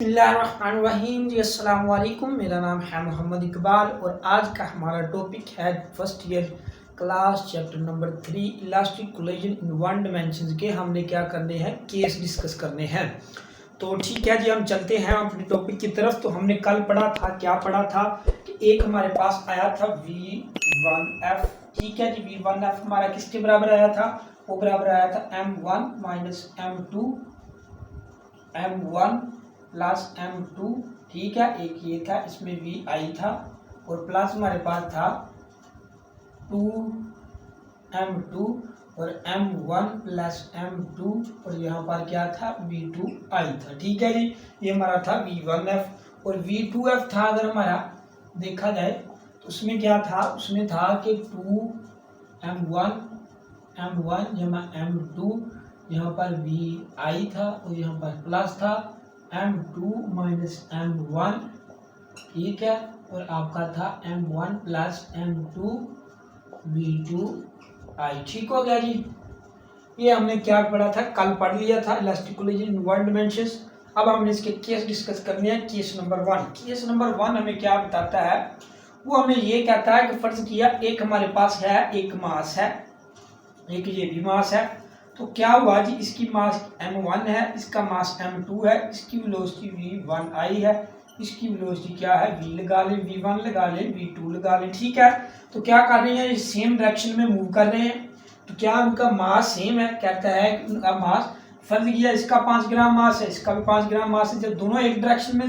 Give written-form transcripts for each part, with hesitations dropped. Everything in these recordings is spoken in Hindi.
बिस्मिल्लाहिर्रहमानिर्रहीम जी अस्सलाम वालेकुम। मेरा नाम है मोहम्मद इकबाल और आज का हमारा टॉपिक है first year class chapter number 3 elastic collision in one dimension के हमने क्या करने हैं, केस डिस्कस करने हैं। तो ठीक है जी, हम चलते हैं अपने टॉपिक की तरफ। तो हमने कल पढ़ा था, क्या पढ़ा था कि एक हमारे पास आया था V1F। ठीक है जी, V1F हमारा किसके बराबर आया था? वो बराबर आया था M1 minus M2 M1 plus M2। ठीक है, एक ये था, इसमें VI था और प्लस हमारे पास था 2M2 और M1 प्लस M2 और यहाँ पर क्या था, V2I था। ठीक है जी, ये हमारा था V1F और V2F था। अगर हमारा देखा जाए तो उसमें क्या था, उसमें था कि 2M1 जमा M2, यहाँ पर VI था और यहाँ पर प्लस था M2 माइनस M1। ठीक है, और आपका था M1 प्लस M2 V2I। ठीक हो गया जी। ये हमने क्या पढ़ा था, कल पढ़ लिया था, elastic collision in one dimensions. अब हमने इसके केस डिस्कस करने हैं। Case number 1। केस नंबर 1 हमें क्या बताता है, वो हमें ये कहता है कि फर्ज किया एक हमारे पास है, एक मास है, एक ये भी मास है। तो क्या हुआ जी, इसकी मास M1 है, इसका मास M2 है, इसकी वेलोसिटी V1I है, इसकी वेलोसिटी क्या है, V लगा लें, V1 लगा लें, V2 लगा लें। ठीक है, तो क्या कर रहे हैं, ये सेम डायरेक्शन में मूव कर रहे हैं। तो क्या उनका मास सेम है? कहता है कि उनका मास, फर्ज किया इसका 5 ग्राम मास है, इसका भी 5 ग्राम मास है। जब दोनों एक डायरेक्शन में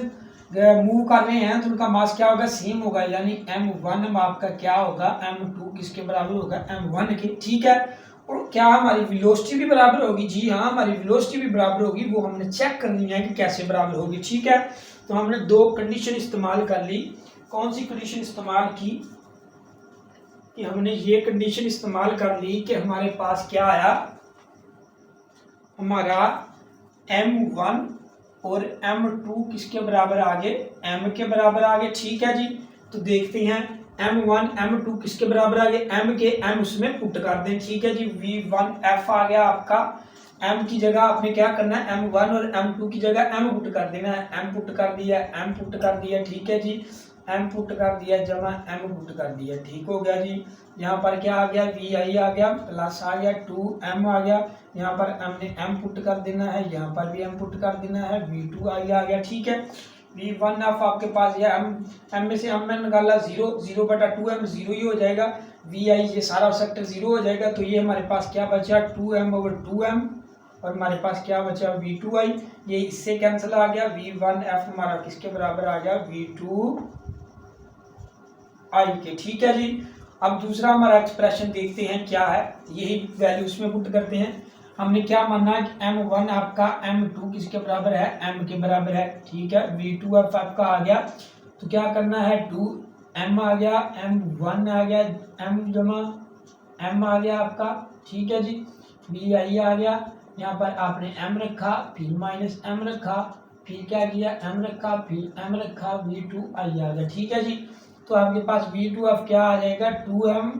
मूव कर रहे हैं तो उनका मास क्या होगा, सेम होगा। यानी M1 आपका क्या होगा, M2 किसके बराबर होगा, M1 के। ठीक है, और क्या हमारी वेलोसिटी भी बराबर होगी? जी हाँ, हमारी वेलोसिटी भी बराबर होगी। वो हमने चेक करनी है कि कैसे बराबर होगी। ठीक है, तो हमने दो कंडीशन इस्तेमाल कर ली। कौन सी कंडीशन इस्तेमाल की कि हमने ये कंडीशन इस्तेमाल कर ली कि हमारे पास क्या आया, हमारा M1 और M2 किसके बराबर आ गए, M के बराबर आ गए। ठीक है जी, तो देखते हैं M1 M2 किसके बराबर आ गए, M के, M उसमें पुट कर दें। ठीक है जी, V1F आ गया आपका। M की जगह आपने क्या करना है, M1 और M2 की जगह M पुट कर देना है। M पुट कर दिया, M पुट कर दिया। ठीक है जी, M पुट कर दिया जमा M पुट कर दिया। ठीक हो गया जी। यहाँ पर क्या आ गया, VI आ गया, प्लस आ गया 2M आ गया। यहाँ पर हमने M पुट कर देना है, यहाँ पर भी M पुट कर देना है, V2I आ गया। ठीक है, V1F आपके पास ये M में से M निकाला 0 बटा 2M, 0 ही हो जाएगा। VI ये सारा सेक्टर 0 हो जाएगा। तो ये हमारे पास क्या बचा, 2M ओवर 2M और हमारे पास क्या बचा, V2I। ये इससे कैंसिल आ गया। V1F हमारा किसके बराबर आ गया, V2I के। ठीक है जी, अब दूसरा हमारा एक्सप्रेशन देखते हैं क्या है, यही वैल्यू उसमें पुट करते हैं। हमने क्या माना कि M1 आपका M2 किसके बराबर है, M के बराबर है। ठीक है, V2F आपका आ गया, तो क्या करना है, 2M आ गया, M1 आ गया, M जमा M आ गया आपका। ठीक है जी, VI आ गया, यहाँ पर आपने M रखा, फिर माइनस M रखा, फिर क्या किया, M रखा, फिर M रखा, V2I आ गया। ठीक है जी, तो आपके पास V2F क्या आ जाएगा, 2M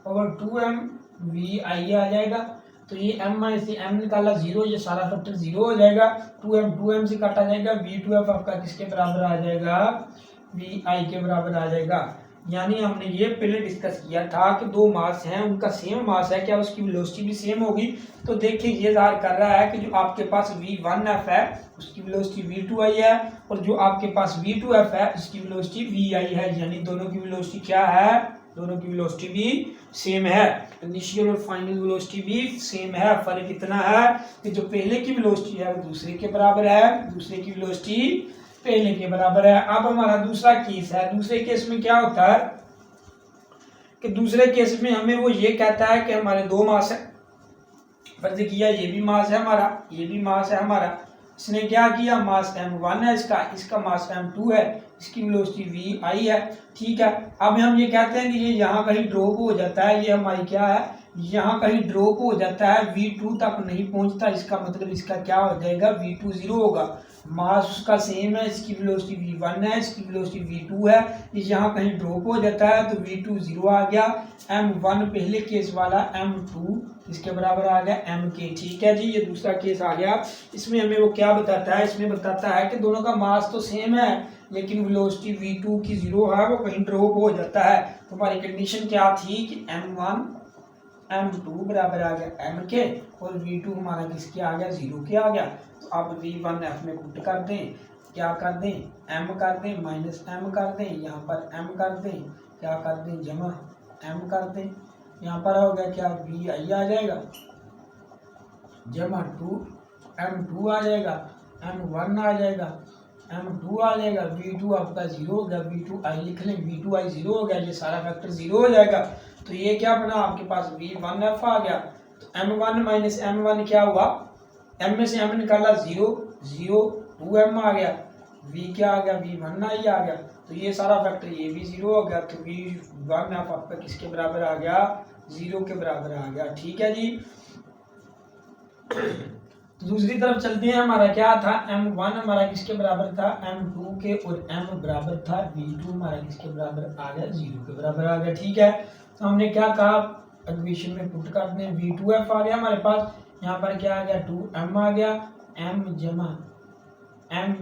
ओवर 2M VI आ जाएगा। तो ये M में से M निकाला 0, ये सारा फैक्टर 0 हो जाएगा। 2M से काटा जाएगा। V2F आपका किसके बराबर आ जाएगा, VI के बराबर आ जाएगा। यानी हमने ये पहले डिस्कस किया था कि दो मास हैं, उनका सेम मास है, क्या उसकी वेलोसिटी भी सेम होगी? तो देखिए ये ज़ाहिर कर रहा है कि जो आपके पास V1F है उसकी वेलोसिटी V2I है और जो आपके पास V2F है उसकी वेलोसिटी VI है। यानी दोनों की वेलोसिटी क्या है, दोनों की वेलोसिटी भी सेम है। इनिशियल और फाइनल वेलोसिटी भी सेम है। फर्क इतना है कि जो पहले की वेलोसिटी है वो दूसरे के बराबर है, दूसरे की वेलोसिटी पहले के बराबर है। अब हमारा दूसरा केस है। दूसरे केस में क्या होता है कि दूसरे केस में हमें वो ये कहता है कि हमारे दो मास है, फर्ज किया ये भी मास है हमारा, ये भी मास है हमारा। इसने क्या किया, मास M1 है इसका, इसका मास M2 है, इसकी वेलोसिटी VI है। ठीक है, अब हम ये कहते हैं कि ये यहाँ कहीं ड्रॉप हो जाता है, ये हमारी क्या है, यहाँ कहीं ड्रॉप हो जाता है, V2 तक नहीं पहुंचता। इसका मतलब इसका क्या हो जाएगा, V2 0 होगा। मास उसका सेम है, इसकी वेलोसिटी v1 है, इसकी वेलोसिटी v2 है, यहाँ कहीं ड्रॉप हो जाता है तो v2 0 आ गया, m1 पहले केस वाला, m2 इसके बराबर आ गया m के। ठीक है जी, ये दूसरा केस आ गया। इसमें हमें वो क्या बताता है, इसमें बताता है कि दोनों का मास तो सेम है लेकिन वेलोसिटी v2 की 0 है, वो कहीं ड्रॉप हो जाता है। तो हमारी कंडीशन क्या थी कि m1 m2 बराबर आ गया m के और v2 हमारा किसके आ गया, 0 के आ गया। तो अब v1f में पुट कर दें, क्या कर दें, m कर दें माइनस m कर दें, यहाँ पर m कर दें, क्या कर दें, जमा m कर दें, यहाँ पर हो गया क्या, vi आ जाएगा, जमा 2 m2 आ जाएगा, m1 आ जाएगा, m2 आ जाएगा, v2 आपका 0 हो गया, v2i लिख लें, v2i 0 हो गया, ये सारा फैक्टर 0 हो जाएगा। तो ये क्या बना आपके पास, v1f आ गया। तो m1 माइनस m1 क्या हुआ, m में से m निकाला 0 0 2m आ गया, v क्या आ गया, v1i आ गया। तो ये सारा फैक्टर ये भी 0 हो गया, तो v1f आपका किसके बराबर आ गया, 0 के बराबर आ गया। ठीक है जी। तो दूसरी तरफ चलते हैं, हमारा क्या था, m1 हमारा किसके बराबर था, m2 के, और m बराबर था v2 हमारा किसके बराबर आ गया, 0 के बराबर आ गया। ठीक है, तो हमने क्या कहा, इक्वेशन में पुट कर दें, v2f आ गया हमारे पास, यहाँ पर क्या आ गया, 2m आ गया, m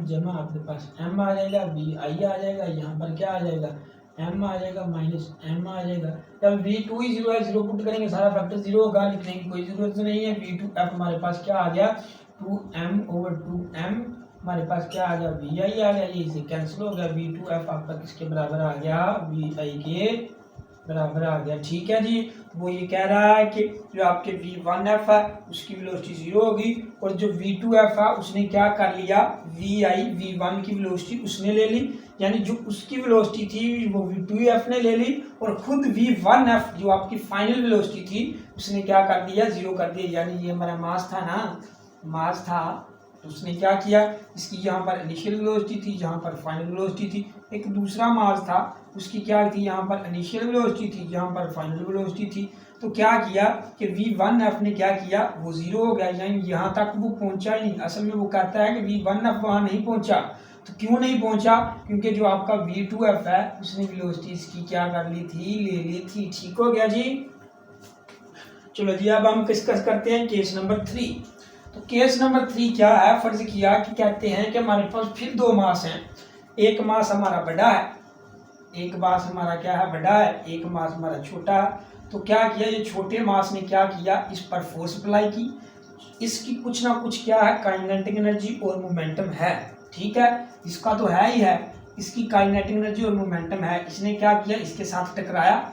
जमा आपके पास m आ जाएगा, vi आ जाएगा, यहाँ पर क्या आ जाएगा, m आ जाएगा माइनस m आ जाएगा। जब v2 ही 0 है, 0 पुट करेंगे सारा फैक्टर 0 होगा, लिखने की कोई जरूरत नहीं है। v2f हमारे पास क्या आ गया, 2m ओवर 2m, हमारे पास क्या आ गया, vi आ गया, ये इसे कैंसिल हो गया, v2f आपका किसके बराबर आ गया, vi के बराबर आ गया। ठीक है जी। वो ये कह रहा है कि जो आपके v1f है उसकी वेलोसिटी 0 होगी, और जो v2f है उसने क्या कर लिया, v1 की वेलोसिटी उसने ले ली, यानी जो उसकी वेलोसिटी थी वो v2f ने ले ली, और खुद v1f जो आपकी फाइनल वेलोसिटी थी उसने क्या कर दिया, 0 कर दिया। यानी ये हमारा मास था ना, मास था, तो उसने क्या किया, इसकी यहाँ पर इनिशियल वेलोसिटी थी, यहाँ पर फाइनल वेलोसिटी थी। एक दूसरा मास था, उसकी क्या थी, यहाँ पर इनिशियल वेलोसिटी थी, यहाँ पर फाइनल वेलोसिटी थी। तो क्या किया कि v1f ने क्या किया, वो 0 हो गया, यानी यहाँ तक वो पहुंचा ही नहीं। असल में वो कहता है कि v1f वहाँ नहीं पहुंचा। तो क्यों नहीं पहुंचा, क्योंकि जो आपका v2f है उसने वेलोसिटी इसकी क्या कर ली थी, ले ली थी। ठीक हो गया जी। चलो जी, अब हम डिस्कस करते हैं केस नंबर 3। तो केस नंबर 3 क्या है, फर्ज किया कि कहते हैं कि हमारे पास फिर दो मास हैं, एक मास हमारा बड़ा है, एक मास हमारा क्या है, बड़ा है, एक मास हमारा छोटा है। तो क्या किया, ये छोटे मास ने क्या किया, इस पर फोर्स अप्लाई की, इसकी कुछ ना कुछ क्या है, काइनेटिक एनर्जी और मोमेंटम है। ठीक है, इसका तो है ही है, इसकी काइनेटिक एनर्जी और मोमेंटम है। इसने क्या किया, इसके साथ टकराया,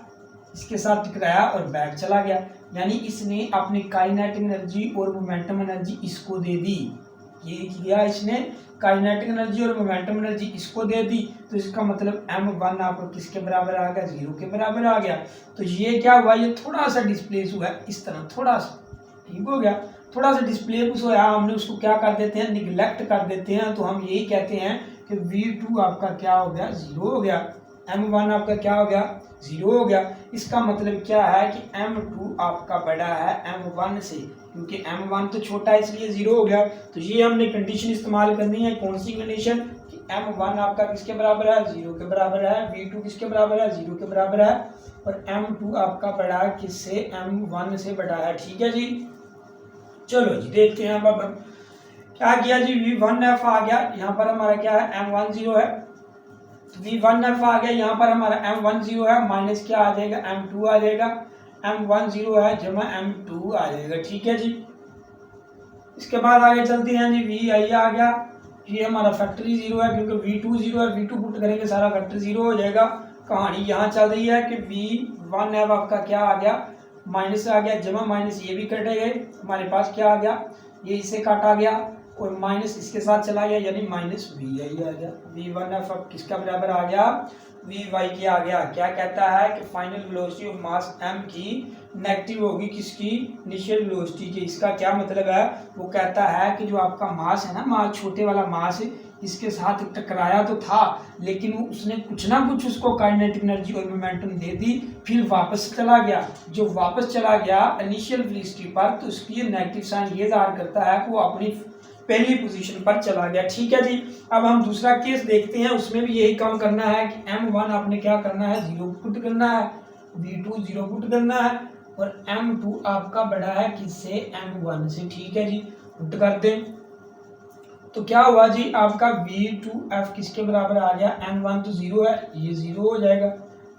इसके साथ टकराया और बैक चला गया, यानी इसने अपनी काइनेटिक एनर्जी और मोमेंटम एनर्जी इसको दे दी। ये किया इसने, काइनेटिक एनर्जी और मोमेंटम एनर्जी इसको दे दी। तो इसका मतलब m1 आपको किसके बराबर आ गया, 0 के बराबर आ गया। तो ये क्या हुआ, ये थोड़ा सा डिस्प्लेस हुआ इस तरह, थोड़ा सा, ठीक हो गया, थोड़ा सा डिस्प्लेस हुआ, हमने उसको क्या कर देते हैं, निगलेक्ट कर देते हैं। तो हम यही कहते हैं कि v2 आपका क्या हो गया, 0 हो गया, m1 आपका क्या हो गया, 0 हो गया। इसका मतलब क्या है कि m2 आपका बड़ा है m1 से, क्योंकि m1 तो छोटा है इसलिए 0 हो गया। तो ये हमने कंडीशन इस्तेमाल करनी है, कौन सी कंडीशन, कि m1 आपका किसके बराबर है, 0 के बराबर है, v2 किसके बराबर है, 0 के बराबर है, और m2 आपका बड़ा है किससे, m1 से बड़ा है। ठीक है जी। चलो जी देखते हैं अब क्या किया जी, v1f आ गया, यहाँ पर हमारा क्या है, m1 0 है, तो v1f आ गया, यहाँ पर हमारा m1 0 है, माइनस क्या आ जाएगा, m2 आ जाएगा, m1 0 है जमा m2 आ जाएगा। ठीक है जी। इसके बाद आगे चलते हैं जी, vi आ गया, ये हमारा फैक्टर ही 0 है, क्योंकि v2 0 है, v2 पुट करेंगे सारा फैक्टर 0 हो जाएगा। कहानी यहाँ चल रही है कि v1f आपका क्या आ गया, माइनस आ गया, जमा माइनस ये भी कटे गए, हमारे पास क्या आ गया, ये इसे काटा गया और माइनस इसके साथ चला गया, यानी माइनस vi आ गया। v1f अब किसका बराबर आ गया, vy के आ गया। क्या कहता है कि final velocity of mass m की नेगेटिव होगी किसकी, इनिशियल वेलोसिटी की। इसका क्या मतलब है, वो कहता है कि जो आपका मास है ना, मास छोटे वाला मास, इसके साथ टकराया तो था, लेकिन उसने कुछ ना कुछ उसको काइनेटिक एनर्जी और मोमेंटम दे दी, फिर वापस चला गया। जो वापस चला गया इनिशियल वेलोसिटी पर, तो उसकी नेगेटिव साइन ये ज़ाहिर करता है कि वो अपनी पहली पोजीशन पर चला गया। ठीक है जी। अब हम दूसरा केस देखते हैं, उसमें भी यही काम करना है कि M1 आपने क्या करना है, 0 पुट करना है, V2 0 पुट करना है, और M2 आपका बड़ा है किससे, M1 से। ठीक है जी, पुट कर दें तो क्या हुआ जी, आपका V2F किसके बराबर आ गया, M1 तो 0 है, ये 0 हो जाएगा,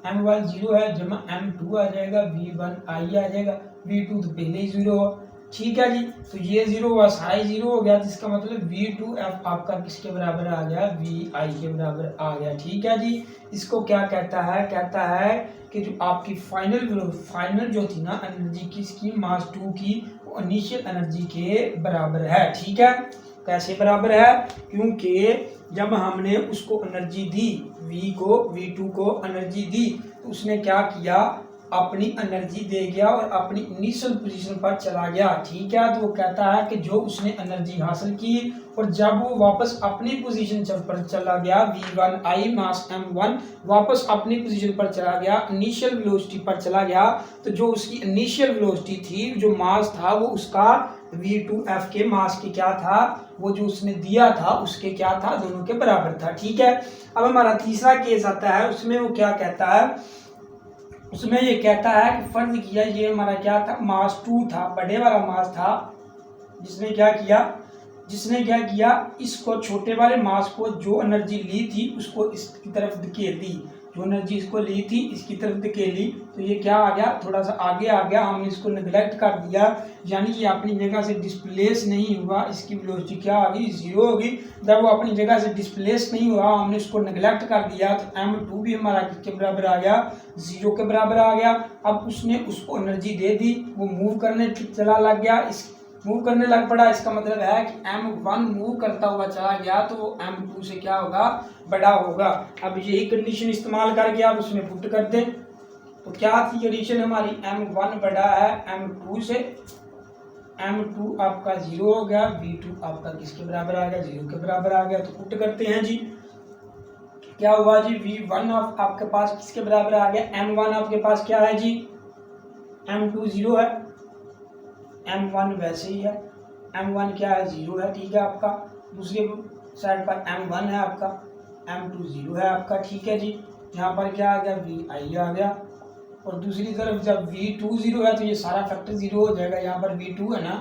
M1 0 है जमा M2 आ जाएगा, V1I आ जाएगा, V2 तो पहले ही 0 हो। ठीक है जी, तो ये 0 हुआ, सारा ही 0 हो गया, जिसका मतलब V2F आपका किसके बराबर आ गया, VI के बराबर आ गया। ठीक है जी। इसको क्या कहता है, कहता है कि जो आपकी फाइनल जो थी ना एनर्जी किसकी, मास 2 की, वो इनिशियल एनर्जी के बराबर है। ठीक है, कैसे बराबर है, क्योंकि जब हमने उसको एनर्जी दी, V2 को एनर्जी दी, तो उसने क्या किया, अपनी एनर्जी दे गया और अपनी इनिशियल पोजीशन पर चला गया। ठीक है, तो वो कहता है कि जो उसने एनर्जी हासिल की और जब वो वापस अपनी पोजीशन पर चला गया, V1I मास M1 वापस अपनी पोजीशन पर चला गया, इनिशियल वेलोसिटी पर चला गया, तो जो उसकी इनिशियल वेलोसिटी थी, जो मास था, वो उसका V2F के मास के क्या था, वो जो उसने दिया था उसके क्या था, दोनों के बराबर था। ठीक है। अब हमारा तीसरा केस आता है, उसमें वो क्या कहता है, उसमें ये कहता है कि फर्ज किया, ये हमारा क्या था, मास 2 था, बड़े वाला मास था, जिसने क्या किया, इसको छोटे वाले मास को जो एनर्जी ली थी उसको इसकी तरफ धकेल दी, जो एनर्जी इसको ली थी इसकी तरफ धकेली, तो ये क्या आ गया, थोड़ा सा आगे आ गया, हमने इसको नेग्लेक्ट कर दिया, यानी कि अपनी जगह से डिस्प्लेस नहीं हुआ, इसकी वेलोसिटी क्या आ गई, 0 होगी। जब वो अपनी जगह से डिस्प्लेस नहीं हुआ, हमने इसको नेग्लेक्ट कर दिया, तो M2 भी हमारा किसके बराबर आ गया, 0 के बराबर आ गया। अब उसने उसको एनर्जी दे दी, वो मूव करने चला लग गया, मूव करने लग पड़ा, इसका मतलब है कि M1 मूव करता हुआ चला गया, तो वो M2 से क्या होगा, बड़ा होगा। अब यही कंडीशन इस्तेमाल करके आप उसमें पुट कर दें, तो क्या थी कंडीशन हमारी, M1 बड़ा है M2 से, M2 आपका 0 हो गया, V2 आपका किसके बराबर आ गया, 0 के बराबर आ गया, तो पुट करते हैं जी। क्या हुआ जी, V1 आपके पास किसके बराबर आ गया, M1 आपके पास क्या है जी, M2 0 है, M1 वैसे ही है, M1 क्या है, 0 है। ठीक है, आपका दूसरी साइड पर M1 है आपका, M2 0 है आपका। ठीक है जी, यहाँ पर क्या आ गया, VI आ गया, और दूसरी तरफ जब V2 0 है तो ये सारा फैक्टर 0 हो जाएगा, यहाँ पर V2 है ना,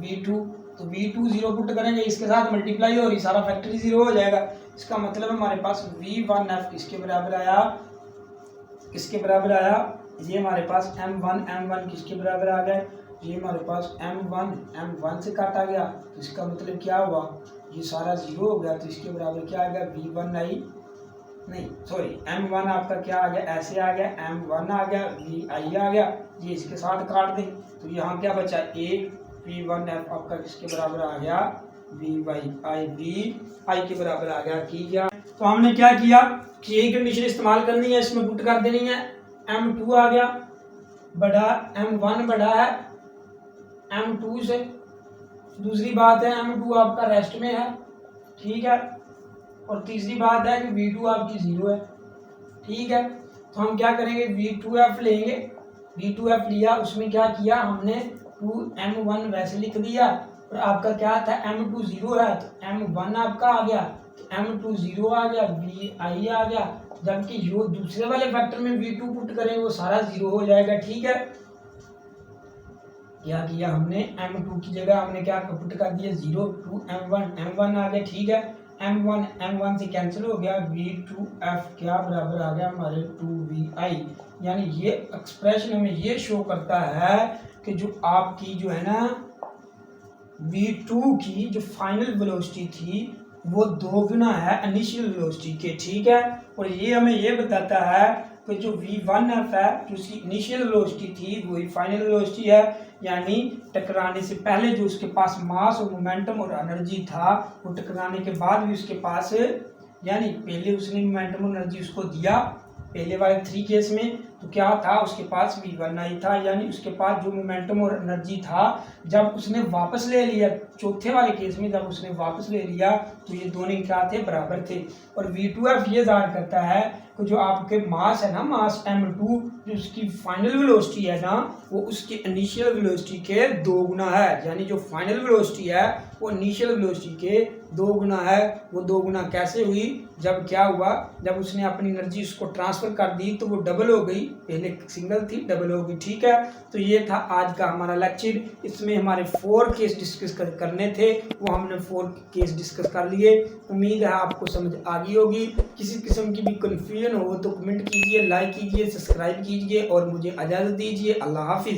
V2 तो V2 0 पुट करेंगे, इसके साथ मल्टीप्लाई हो रही, सारा फैक्टर ही 0 हो जाएगा। इसका मतलब हमारे पास V1F किसके बराबर आया, किसके बराबर आया, ये हमारे पास M1 किसके बराबर आ गया, ये हमारे पास M1 से काटा गया, तो इसका मतलब क्या हुआ, ये सारा 0 हो गया, तो इसके बराबर क्या आ गया, V1I नहीं सॉरी M1 आपका क्या आ गया, ऐसे आ गया, M1 आ गया, VI आ गया, ये इसके साथ काट दें, तो यहाँ क्या बचा, एक V1F आपका किसके बराबर आ गया, VI के बराबर आ गया। ठीक है, तो हमने क्या किया कि यही कंडीशन इस्तेमाल करनी है, इसमें पुट कर देनी है, M2 आ गया बड़ा, M1 बड़ा है M2 से, दूसरी बात है M2 आपका रेस्ट में है। ठीक है, और तीसरी बात है कि V2 आपकी 0 है। ठीक है, तो हम क्या करेंगे, V2F लेंगे, V2F लिया, उसमें क्या किया हमने, 2M1 वैसे लिख दिया, और आपका क्या था, M2 0 है, तो M1 आपका आ गया, तो M2 0 आ गया, VI आ गया, जबकि जो दूसरे वाले फैक्टर में V2 पुट करेंगे वो सारा 0 हो जाएगा। ठीक है, क्या किया हमने, M2 की जगह हमने क्या पुट कर दिया 0, 2M1 आ गया। ठीक है, M1 से कैंसिल हो गया, V2F क्या बराबर आ गया हमारे 2VI, यानी ये एक्सप्रेशन हमें ये शो करता है कि जो आपकी जो है ना V2 की जो फाइनल वेलोसिटी थी वो 2 गुना है इनिशियल वेलोसिटी के। ठीक है, और ये हमें ये बताता है कि जो V1F है, जो उसकी इनिशियल वेलोसिटी थी वही फाइनल वेलोसिटी है, यानी टकराने से पहले जो उसके पास मास और मोमेंटम और एनर्जी था, वो टकराने के बाद भी उसके पास, यानी पहले उसने मोमेंटम और एनर्जी उसको दिया पहले वाले 3 केस में, तो क्या था, उसके पास v1i था, यानी उसके पास जो मोमेंटम और एनर्जी था जब उसने वापस ले लिया, चौथे वाले केस में जब उसने वापस ले लिया तो ये दोनों क्या थे, बराबर थे। और v2f ये जाहिर करता है कि जो आपके मास है ना, मास m2, जो उसकी फाइनल वेलोसिटी है ना, वो उसकी इनिशियल वेलोसिटी के 2 गुना है। यानी जो फाइनल वेलोसिटी है वो इनिशियल वेलोसिटी के 2 गुना है। वो 2 गुना कैसे हुई, जब क्या हुआ, जब उसने अपनी एनर्जी उसको ट्रांसफर कर दी तो वो डबल हो गई, पहले सिंगल थी डबल हो गई। ठीक है, तो ये था आज का हमारा लेक्चर। इसमें हमारे 4 केस डिस्कस करने थे, वो हमने 4 केस डिस्कस कर लिए। उम्मीद है आपको समझ आ गई होगी। किसी किस्म की भी कन्फ्यूजन हो तो कमेंट कीजिए, लाइक कीजिए, सब्सक्राइब कीजिए और मुझे इजाज़त दीजिए। अल्लाह हाफिज़।